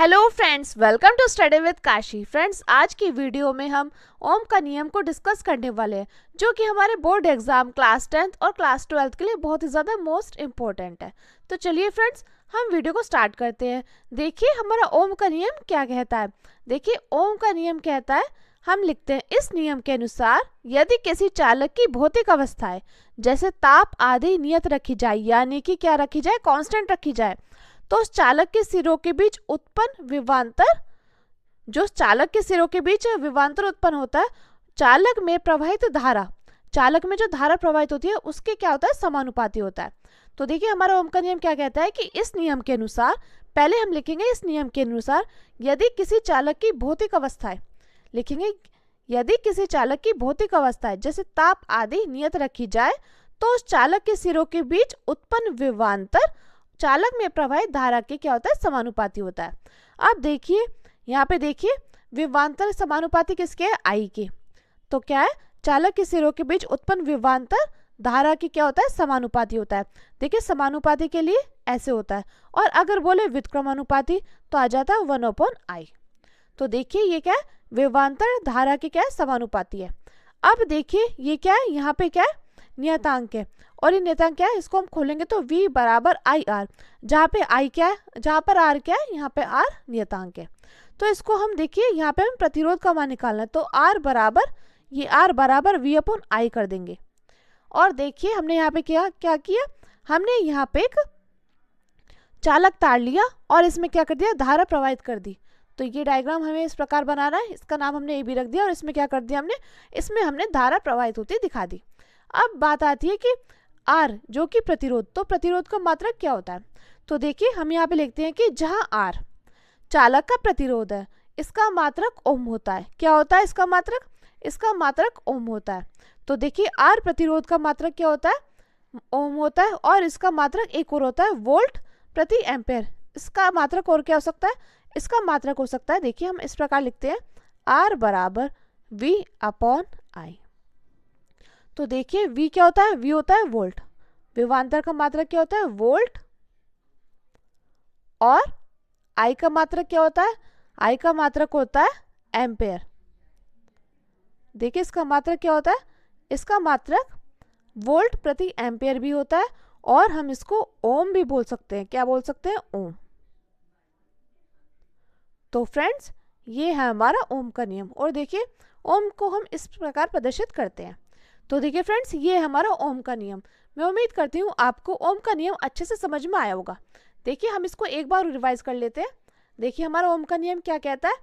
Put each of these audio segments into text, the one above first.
Hello friends, welcome to study with Kashi. Friends, आज की video में हम ओम का नियम को डिस्कस करने वाले हैं, जो कि हमारे बोर्ड एग्जाम क्लास 10th और क्लास 12th के लिए बहुत ही ज़्यादा मोस्ट इम्पोर्टेंट है। तो चलिए फ्रेंड्स, हम वीडियो को स्टार्ट करते हैं। देखिए हमारा ओम का नियम क्या कहता है। देखिए ओम का नियम कहता है, हम लिखते हैं इस नियम के अनुसार यदि किसी चालक की भौतिक अवस्थाएं जैसे ताप आदि नियत रखी जाए, यानी कि क्या रखी जाए, कांस्टेंट रखी जाए, तो उस चालक के सिरों के बीच उत्पन्न विभवांतर, जो चालक के सिरों के बीच विभवांतर उत्पन्न होता है, चालक में प्रवाहित धारा, चालक में जो धारा प्रवाहित होती है उसके क्या होता है, समानुपाती होता है। तो देखिए हमारा ओम का नियम क्या कहता है कि इस नियम के अनुसार, पहले हम लिखेंगे इस नियम के अनुसार यदि किसी चालक की भौतिक अवस्थाएं, लिखेंगे यदि किसी चालक की भौतिक अवस्थाएं जैसे ताप आदि नियत रखी जाए, तो उस चालक के सिरों के बीच उत्पन्न विभवांतर चालक में प्रवाहित धारा के क्या होता है, समानुपाती होता है। अब देखिए यहाँ पे देखिए विभवांतर समानुपाती किसके है, आई के। तो क्या है, चालक के सिरों के बीच उत्पन्न विभवांतर धारा की क्या होता है, समानुपाती होता है। देखिए समानुपाती के लिए ऐसे होता है, और अगर बोले व्युत्क्रमानुपाती तो आ जाता है 1/i। तो देखिए ये क्या है, विभवांतर धारा की क्या है, समानुपाती है। अब देखिए ये क्या है, यहाँ पे क्या है, नियतांक है, और ये नियतांक क्या है, इसको हम खोलेंगे तो v बराबर आई आर, जहाँ पे i क्या है, जहाँ पर r क्या है, यहाँ पे r नियतांक है। तो इसको हम देखिए यहाँ पे हम प्रतिरोध का मान निकालना है, तो r बराबर, ये r बराबर v/i कर देंगे। और देखिए हमने यहाँ पे क्या क्या किया, हमने यहाँ पे एक चालक तार लिया और इसमें क्या कर दिया, धारा प्रवाहित कर दी। तो ये डायग्राम हमें इस प्रकार बनाना है, इसका नाम हमने ए बी रख दिया, और इसमें क्या कर दिया हमने, इसमें हमने धारा प्रवाहित होती दिखा दी। अब बात आती है कि R जो कि प्रतिरोध, तो प्रतिरोध का मात्रक क्या होता है। तो देखिए हम यहाँ पे लिखते हैं कि जहाँ R चालक का प्रतिरोध है, इसका मात्रक ओम होता है। क्या होता है इसका मात्रक, इसका मात्रक ओम होता है। तो देखिए R प्रतिरोध का मात्रक क्या होता है, ओम होता है, और इसका मात्रक एक और होता है वोल्ट प्रति एम्पेयर। इसका मात्रक और क्या हो सकता है, इसका मात्रक हो सकता है, देखिए हम इस प्रकार लिखते हैं R बराबर v/i। तो देखिए v क्या होता है, v होता है वोल्ट, विभवांतर का मात्रक क्या होता है, वोल्ट, और i का मात्रक क्या होता है, i का मात्रक होता है एम्पेयर। देखिए इसका मात्रक क्या होता है, इसका मात्रक वोल्ट प्रति एम्पेयर भी होता है, और हम इसको ओम भी बोल सकते हैं। क्या बोल सकते हैं, ओम। तो फ्रेंड्स ये है हमारा ओम का नियम, और देखिए ओम को हम इस प्रकार प्रदर्शित करते हैं। तो देखिए फ्रेंड्स ये हमारा ओम का नियम। मैं उम्मीद करती हूँ आपको ओम का नियम अच्छे से समझ में आया होगा। देखिए हम इसको एक बार रिवाइज कर लेते हैं। देखिए हमारा ओम का नियम क्या कहता है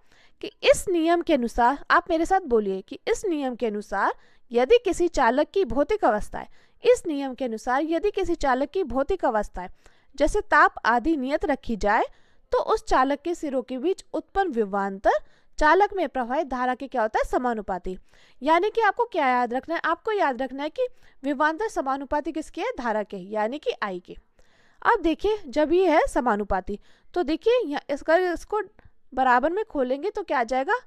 कि इस नियम के अनुसार, आप मेरे साथ बोलिए कि इस नियम के अनुसार यदि किसी चालक की भौतिक अवस्थाएं, इस नियम के अनुसार यदि किसी चालक की भौतिक अवस्थाएं जैसे ताप आदि नियत रखी जाए, तो उस चालक के सिरों के बीच उत्पन्न विभवांतर चालक में प्रवाहित धारा के क्या होता है, समानुपाती। यानी कि आपको क्या याद रखना है, आपको याद रखना है कि विभवांतर समानुपाती किसके है, धारा के, यानी कि आई के। अब देखिए जब ये है समानुपाती, तो देखिए इसको बराबर में खोलेंगे तो क्या आ जाएगा,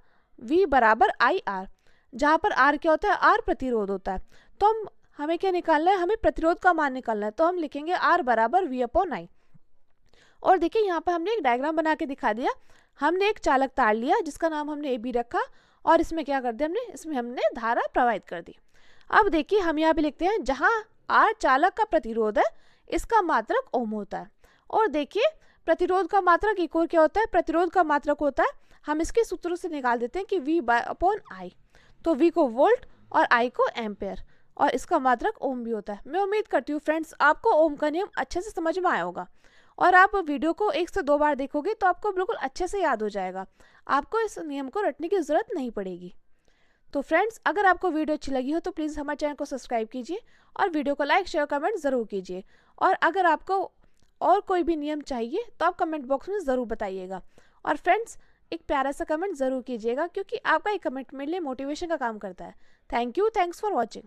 v बराबर आई आर, जहाँ पर r क्या होता है, r प्रतिरोध होता है। तो हमें क्या निकालना है, हमें प्रतिरोध का मान निकालना है, तो हम लिखेंगे r बराबर v/i। और देखिए यहाँ पर हमने एक डायग्राम बना के दिखा दिया। हमने एक चालक तार लिया जिसका नाम हमने ए बी रखा, और इसमें क्या कर दिया हमने, इसमें हमने धारा प्रवाहित कर दी। अब देखिए हम यहाँ पे लिखते हैं जहाँ R चालक का प्रतिरोध है, इसका मात्रक ओम होता है। और देखिए प्रतिरोध का मात्रक एक और क्या होता है, प्रतिरोध का मात्रक होता है, हम इसके सूत्रों से निकाल देते हैं कि v/i। तो v को वोल्ट और i को एम्पेयर, और इसका मात्रक ओम भी होता है। मैं उम्मीद करती हूँ फ्रेंड्स आपको ओम का नियम अच्छे से समझ में आया होगा, और आप वीडियो को 1 से 2 बार देखोगे तो आपको बिल्कुल अच्छे से याद हो जाएगा। आपको इस नियम को रटने की ज़रूरत नहीं पड़ेगी। तो फ्रेंड्स अगर आपको वीडियो अच्छी लगी हो तो प्लीज़ हमारे चैनल को सब्सक्राइब कीजिए, और वीडियो को लाइक शेयर कमेंट ज़रूर कीजिए। और अगर आपको और कोई भी नियम चाहिए तो आप कमेंट बॉक्स में ज़रूर बताइएगा। और फ्रेंड्स एक प्यारा सा कमेंट ज़रूर कीजिएगा, क्योंकि आपका एक कमेंट मेरे लिए मोटिवेशन का काम करता है। Thank you, thanks for watching.